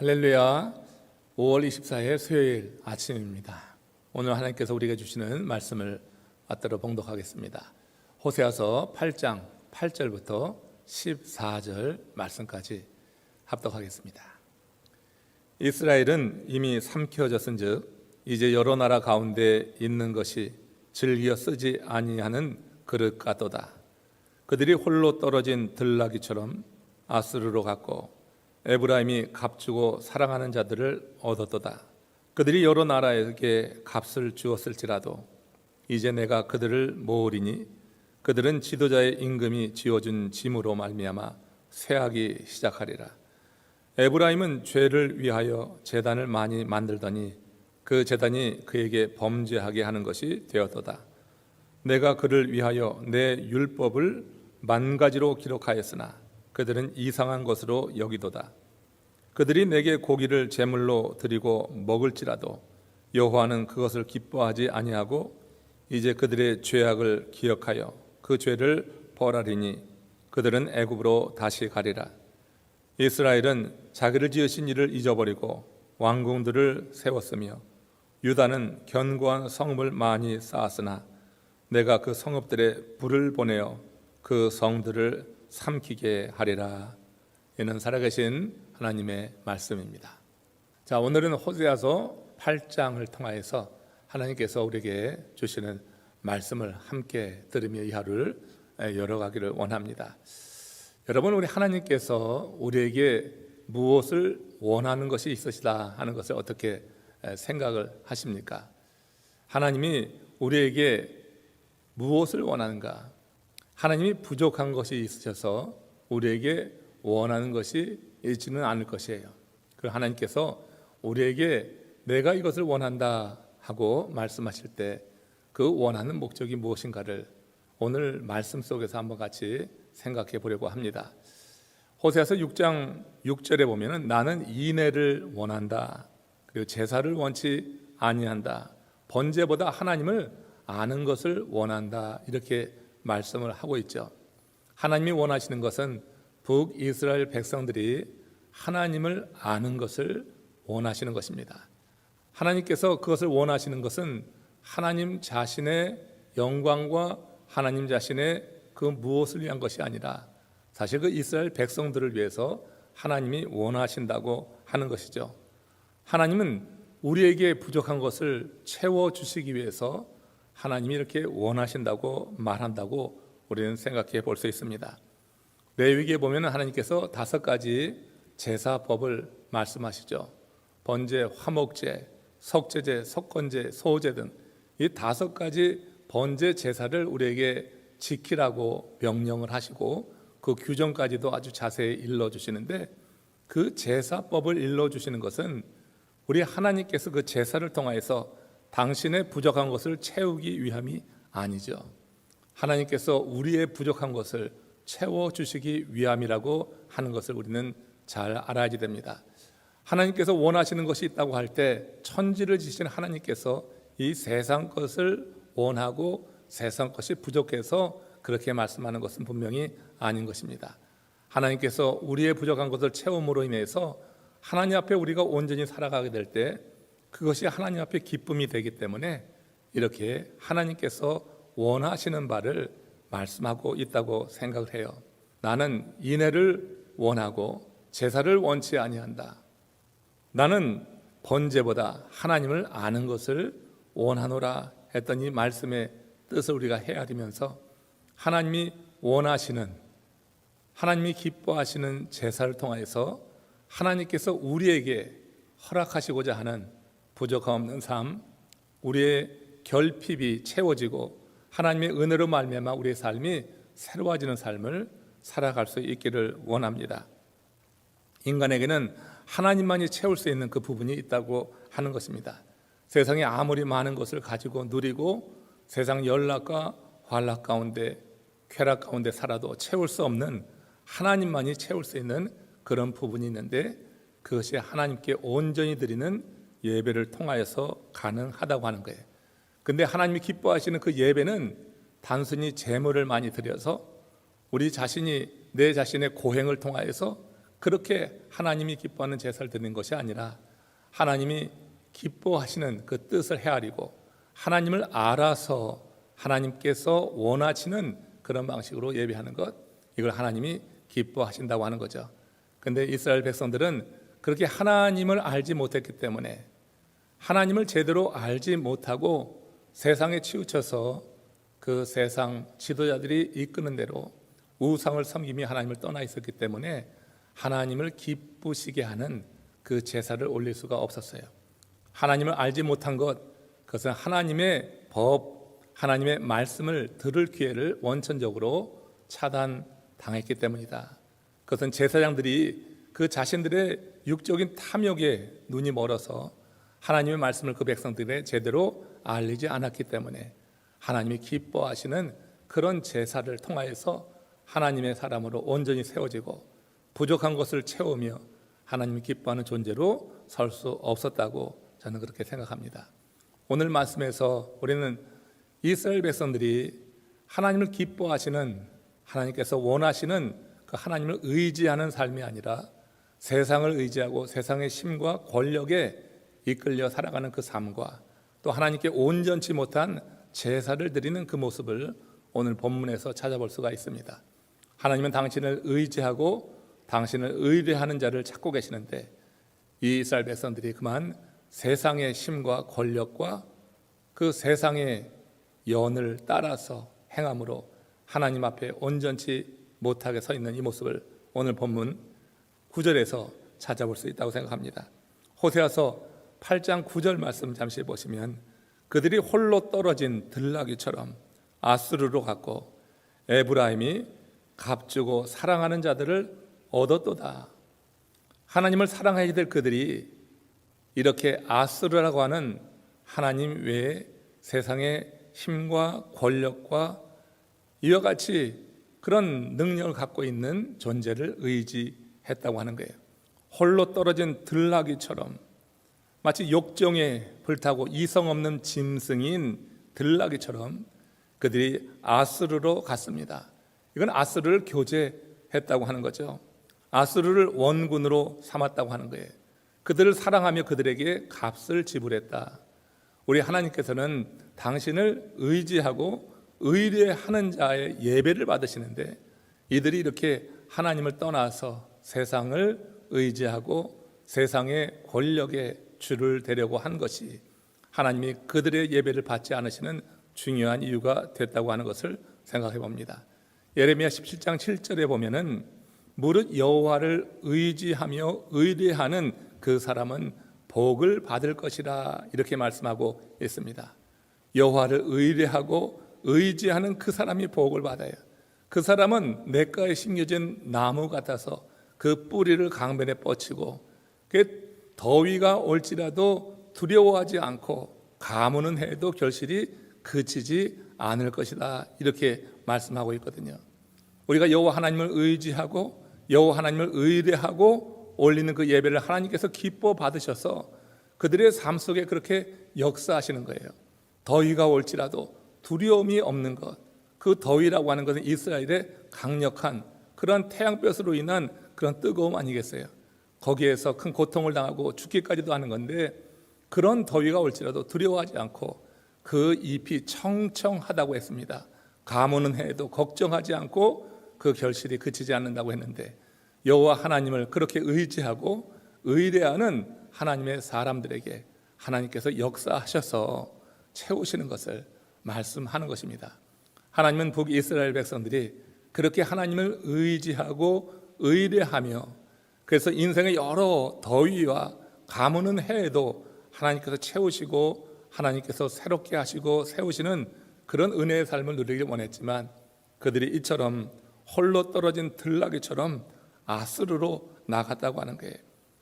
할렐루야. 5월 24일 수요일 아침입니다. 오늘 하나님께서 우리에게 주시는 말씀을 받들어 봉독하겠습니다. 호세아서 8장 8절부터 14절 말씀까지 합독하겠습니다. 이스라엘은 이미 삼켜졌은즉 이제 여러 나라 가운데 있는 것이 즐겨 쓰지 아니하는 그릇 같도다. 그들이 홀로 떨어진 들나귀처럼 아스르로 갔고 에브라임이 값주고 사랑하는 자들을 얻었도다. 그들이 여러 나라에게 값을 주었을지라도 이제 내가 그들을 모으리니 그들은 지도자의 임금이 지어준 짐으로 말미암아 쇠하기 시작하리라. 에브라임은 죄를 위하여 제단을 많이 만들더니 그 제단이 그에게 범죄하게 하는 것이 되었도다. 내가 그를 위하여 내 율법을 만가지로 기록하였으나 그들은 이상한 것으로 여기도다. 그들이 내게 고기를 제물로 드리고 먹을지라도 여호와는 그것을 기뻐하지 아니하고 이제 그들의 죄악을 기억하여 그 죄를 벌하리니 그들은 애굽으로 다시 가리라. 이스라엘은 자기를 지으신 이를 잊어버리고 왕궁들을 세웠으며 유다는 견고한 성읍을 많이 쌓았으나 내가 그 성읍들에 불을 보내어 그 성들을 삼키게 하리라. 이는 살아계신 하나님의 말씀입니다. 자, 오늘은 호세아서 8장을 통하여서 하나님께서 우리에게 주시는 말씀을 함께 들으며 이 하루를 열어가기를 원합니다. 여러분, 우리 하나님께서 우리에게 무엇을 원하는 것이 있으시다 하는 것을 어떻게 생각을 하십니까? 하나님이 우리에게 무엇을 원하는가? 하나님이 부족한 것이 있으셔서 우리에게 원하는 것이 있지는 않을 것이에요. 그리고 하나님께서 우리에게 내가 이것을 원한다 하고 말씀하실 때 그 원하는 목적이 무엇인가를 오늘 말씀 속에서 한번 같이 생각해 보려고 합니다. 호세아서 6장 6절에 보면은 나는 인애를 원한다. 그리고 제사를 원치 아니한다. 번제보다 하나님을 아는 것을 원한다. 이렇게 말씀을 하고 있죠. 하나님이 원하시는 것은 북이스라엘 백성들이 하나님을 아는 것을 원하시는 것입니다. 하나님께서 그것을 원하시는 것은 하나님 자신의 영광과 하나님 자신의 그 무엇을 위한 것이 아니라 사실 그 이스라엘 백성들을 위해서 하나님이 원하신다고 하는 것이죠. 하나님은 우리에게 부족한 것을 채워주시기 위해서 하나님이 이렇게 원하신다고 말한다고 우리는 생각해 볼 수 있습니다. 레위기에 보면 하나님께서 5가지 제사법을 말씀하시죠. 번제, 화목제, 속죄제, 속건제, 소제 등 이 5가지 번제 제사를 우리에게 지키라고 명령을 하시고 그 규정까지도 아주 자세히 일러주시는데 그 제사법을 일러주시는 것은 우리 하나님께서 그 제사를 통하여서 당신의 부족한 것을 채우기 위함이 아니죠. 하나님께서 우리의 부족한 것을 채워주시기 위함이라고 하는 것을 우리는 잘 알아야 됩니다. 하나님께서 원하시는 것이 있다고 할 때 천지를 지신 하나님께서 이 세상 것을 원하고 세상 것이 부족해서 그렇게 말씀하는 것은 분명히 아닌 것입니다. 하나님께서 우리의 부족한 것을 채움으로 인해서 하나님 앞에 우리가 온전히 살아가게 될 때 그것이 하나님 앞에 기쁨이 되기 때문에 이렇게 하나님께서 원하시는 바를 말씀하고 있다고 생각을 해요. 나는 인애를 원하고 제사를 원치 아니한다. 나는 번제보다 하나님을 아는 것을 원하노라 했던 이 말씀의 뜻을 우리가 헤아리면서 하나님이 원하시는, 하나님이 기뻐하시는 제사를 통해서 하나님께서 우리에게 허락하시고자 하는 부족함 없는 삶, 우리의 결핍이 채워지고 하나님의 은혜로 말미암아 우리의 삶이 새로워지는 삶을 살아갈 수 있기를 원합니다. 인간에게는 하나님만이 채울 수 있는 그 부분이 있다고 하는 것입니다. 세상에 아무리 많은 것을 가지고 누리고 세상 연락과 환락 가운데 쾌락 가운데 살아도 채울 수 없는 하나님만이 채울 수 있는 그런 부분이 있는데 그것이 하나님께 온전히 드리는 예배를 통하여서 가능하다고 하는 거예요. 근데 하나님이 기뻐하시는 그 예배는 단순히 제물을 많이 드려서 우리 자신이 내 자신의 고행을 통하여서 그렇게 하나님이 기뻐하는 제사를 드리는 것이 아니라 하나님이 기뻐하시는 그 뜻을 헤아리고 하나님을 알아서 하나님께서 원하시는 그런 방식으로 예배하는 것, 이걸 하나님이 기뻐하신다고 하는 거죠. 근데 이스라엘 백성들은 그렇게 하나님을 알지 못했기 때문에 하나님을 제대로 알지 못하고 세상에 치우쳐서 그 세상 지도자들이 이끄는 대로 우상을 섬기며 하나님을 떠나 있었기 때문에 하나님을 기쁘시게 하는 그 제사를 올릴 수가 없었어요. 하나님을 알지 못한 것, 그것은 하나님의 법, 하나님의 말씀을 들을 기회를 원천적으로 차단당했기 때문이다. 그것은 제사장들이 그 자신들의 육적인 탐욕에 눈이 멀어서 하나님의 말씀을 그 백성들에 제대로 알리지 않았기 때문에 하나님이 기뻐하시는 그런 제사를 통하여서 하나님의 사람으로 온전히 세워지고 부족한 것을 채우며 하나님이 기뻐하는 존재로 설 수 없었다고 저는 그렇게 생각합니다. 오늘 말씀에서 우리는 이스라엘 백성들이 하나님을 기뻐하시는, 하나님께서 원하시는 그 하나님을 의지하는 삶이 아니라 세상을 의지하고 세상의 힘과 권력에 이끌려 살아가는 그 삶과 또 하나님께 온전치 못한 제사를 드리는 그 모습을 오늘 본문에서 찾아볼 수가 있습니다. 하나님은 당신을 의지하고 당신을 의뢰하는 자를 찾고 계시는데 이 이스라엘 백성들이 그만 세상의 힘과 권력과 그 세상의 연을 따라서 행함으로 하나님 앞에 온전치 못하게 서 있는 이 모습을 오늘 본문 9절에서 찾아볼 수 있다고 생각합니다. 호세아서 8장 9절 말씀 잠시 보시면 그들이 홀로 떨어진 들나귀처럼 아수르로 갔고 에브라임이 값주고 사랑하는 자들을 얻었도다. 하나님을 사랑해야 될 그들이 이렇게 아수르라고 하는 하나님 외에 세상의 힘과 권력과 이와 같이 그런 능력을 갖고 있는 존재를 의지했다고 하는 거예요. 홀로 떨어진 들나귀처럼 마치 욕정에 불타고 이성 없는 짐승인 들나귀처럼 그들이 아수르로 갔습니다. 이건 아수르를 교제했다고 하는 거죠. 아수르를 원군으로 삼았다고 하는 거예요. 그들을 사랑하며 그들에게 값을 지불했다. 우리 하나님께서는 당신을 의지하고 의뢰하는 자의 예배를 받으시는데 이들이 이렇게 하나님을 떠나서 세상을 의지하고 세상의 권력에 줄을 대려고 한 것이 하나님이 그들의 예배를 받지 않으시는 중요한 이유가 됐다고 하는 것을 생각해 봅니다. 예레미야 17장 7절에 보면은 무릇 여호와를 의지하며 의뢰하는 그 사람은 복을 받을 것이라 이렇게 말씀하고 있습니다. 여호와를 의뢰하고 의지하는 그 사람이 복을 받아요. 그 사람은 냇가에 심겨진 나무 같아서 그 뿌리를 강변에 뻗치고 그 더위가 올지라도 두려워하지 않고 가무는 해도 결실이 그치지 않을 것이다 이렇게 말씀하고 있거든요. 우리가 여호와 하나님을 의지하고 여호와 하나님을 의뢰하고 올리는 그 예배를 하나님께서 기뻐 받으셔서 그들의 삶 속에 그렇게 역사하시는 거예요. 더위가 올지라도 두려움이 없는 것, 그 더위라고 하는 것은 이스라엘의 강력한 그런 태양볕으로 인한 그런 뜨거움 아니겠어요? 거기에서 큰 고통을 당하고 죽기까지도 하는 건데 그런 더위가 올지라도 두려워하지 않고 그 잎이 청청하다고 했습니다. 가무는 해도 걱정하지 않고 그 결실이 그치지 않는다고 했는데 여호와 하나님을 그렇게 의지하고 의뢰하는 하나님의 사람들에게 하나님께서 역사하셔서 채우시는 것을 말씀하는 것입니다. 하나님은 북이스라엘 백성들이 그렇게 하나님을 의지하고 의뢰하며 그래서 인생의 여러 더위와 가무는 해에도 하나님께서 채우시고 하나님께서 새롭게 하시고 세우시는 그런 은혜의 삶을 누리길 원했지만 그들이 이처럼 홀로 떨어진 들나귀처럼 아수르로 나갔다고 하는 거예요.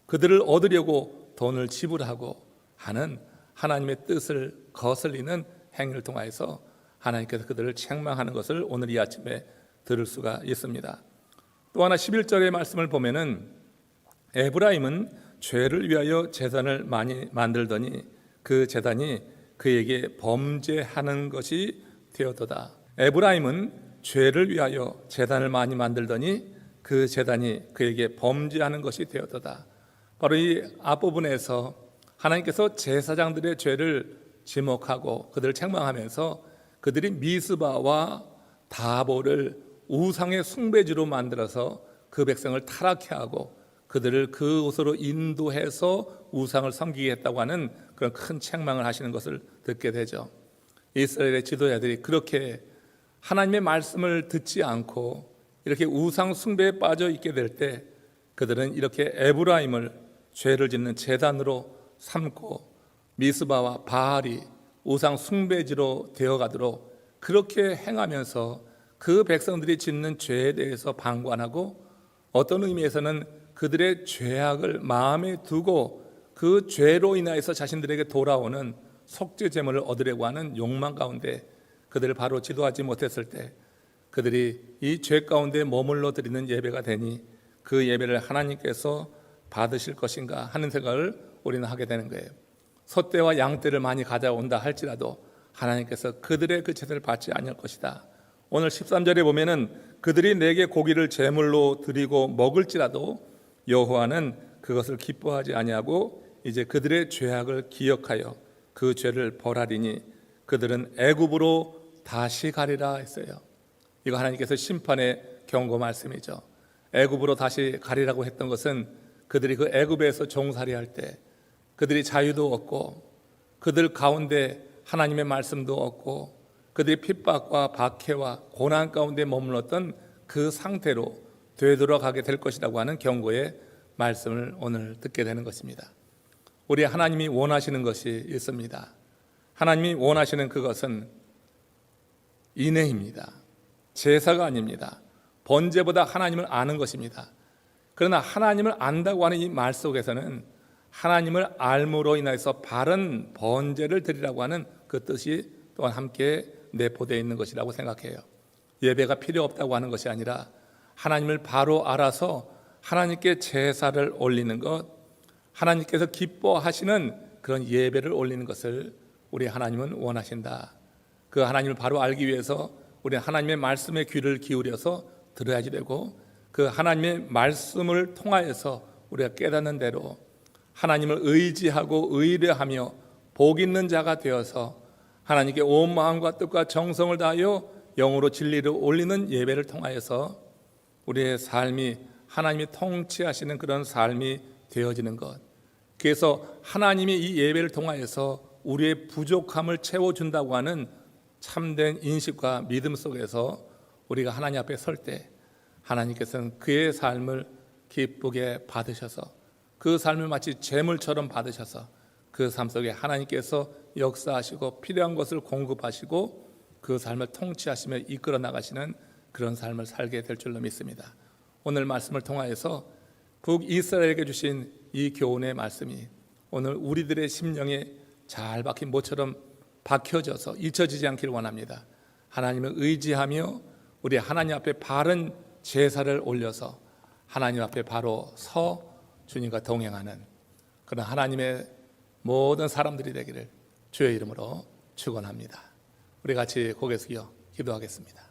그들을 얻으려고 돈을 지불하고 하는 하나님의 뜻을 거슬리는 행위를 통하여서 하나님께서 그들을 책망하는 것을 오늘 이 아침에 들을 수가 있습니다. 또 하나 11절의 말씀을 보면은 에브라임은 죄를 위하여 제단을 많이 만들더니 그 제단이 그에게 범죄하는 것이 되었도다. 에브라임은 죄를 위하여 제단을 많이 만들더니 그 제단이 그에게 범죄하는 것이 되었도다. 바로 이 앞부분에서 하나님께서 제사장들의 죄를 지목하고 그들을 책망하면서 그들이 미스바와 다보를 우상의 숭배지로 만들어서 그 백성을 타락해 하고 그들을 그곳으로 인도해서 우상을 섬기게 했다고 하는 그런 큰 책망을 하시는 것을 듣게 되죠. 이스라엘의 지도자들이 그렇게 하나님의 말씀을 듣지 않고 이렇게 우상 숭배에 빠져 있게 될 때 그들은 이렇게 에브라임을 죄를 짓는 제단으로 삼고 미스바와 바알이 우상 숭배지로 되어가도록 그렇게 행하면서 그 백성들이 짓는 죄에 대해서 방관하고 어떤 의미에서는 그들의 죄악을 마음에 두고 그 죄로 인하여서 자신들에게 돌아오는 속죄 제물을 얻으려고 하는 욕망 가운데 그들을 바로 지도하지 못했을 때 그들이 이 죄 가운데 머물러 드리는 예배가 되니 그 예배를 하나님께서 받으실 것인가 하는 생각을 우리는 하게 되는 거예요. 소떼와 양떼를 많이 가져온다 할지라도 하나님께서 그들의 그 제사를 받지 않을 것이다. 오늘 13절에 보면은 그들이 내게 고기를 제물로 드리고 먹을지라도 여호와는 그것을 기뻐하지 아니하고 이제 그들의 죄악을 기억하여 그 죄를 벌하리니 그들은 애굽으로 다시 가리라 했어요. 이거 하나님께서 심판의 경고 말씀이죠. 애굽으로 다시 가리라고 했던 것은 그들이 그 애굽에서 종살이할 때 그들이 자유도 얻고 그들 가운데 하나님의 말씀도 얻고 그들이 핍박과 박해와 고난 가운데 머물렀던 그 상태로 되돌아가게 될 것이라고 하는 경고의 말씀을 오늘 듣게 되는 것입니다. 우리 하나님이 원하시는 것이 있습니다. 하나님이 원하시는 그것은 인애입니다. 제사가 아닙니다. 번제보다 하나님을 아는 것입니다. 그러나 하나님을 안다고 하는 이 말 속에서는 하나님을 알므로 인해서 바른 번제를 드리라고 하는 그 뜻이 또한 함께 내포되어 있는 것이라고 생각해요. 예배가 필요 없다고 하는 것이 아니라 하나님을 바로 알아서 하나님께 제사를 올리는 것, 하나님께서 기뻐하시는 그런 예배를 올리는 것을 우리 하나님은 원하신다. 그 하나님을 바로 알기 위해서 우리 하나님의 말씀에 귀를 기울여서 들어야지 되고 그 하나님의 말씀을 통하여서 우리가 깨닫는 대로 하나님을 의지하고 의뢰하며 복 있는 자가 되어서 하나님께 온 마음과 뜻과 정성을 다하여 영으로 진리를 올리는 예배를 통하여서 우리의 삶이 하나님이 통치하시는 그런 삶이 되어지는 것. 그래서 하나님이 이 예배를 통하여서 우리의 부족함을 채워준다고 하는 참된 인식과 믿음 속에서 우리가 하나님 앞에 설 때 하나님께서는 그의 삶을 기쁘게 받으셔서 그 삶을 마치 재물처럼 받으셔서 그 삶 속에 하나님께서 역사하시고 필요한 것을 공급하시고 그 삶을 통치하시며 이끌어 나가시는 그런 삶을 살게 될 줄로 믿습니다. 오늘 말씀을 통하여서 북이스라엘에게 주신 이 교훈의 말씀이 오늘 우리들의 심령에 잘 박힌 모처럼 박혀져서 잊혀지지 않기를 원합니다. 하나님을 의지하며 우리 하나님 앞에 바른 제사를 올려서 하나님 앞에 바로 서 주님과 동행하는 그런 하나님의 모든 사람들이 되기를 주의 이름으로 축원합니다. 우리 같이 고개 숙여 기도하겠습니다.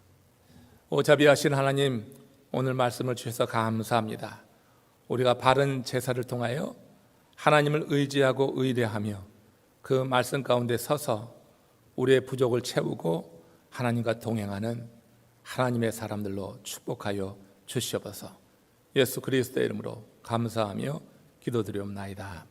오 자비하신 하나님, 오늘 말씀을 주셔서 감사합니다. 우리가 바른 제사를 통하여 하나님을 의지하고 의뢰하며 그 말씀 가운데 서서 우리의 부족을 채우고 하나님과 동행하는 하나님의 사람들로 축복하여 주시옵소서. 예수 그리스도의 이름으로 감사하며 기도드리옵나이다.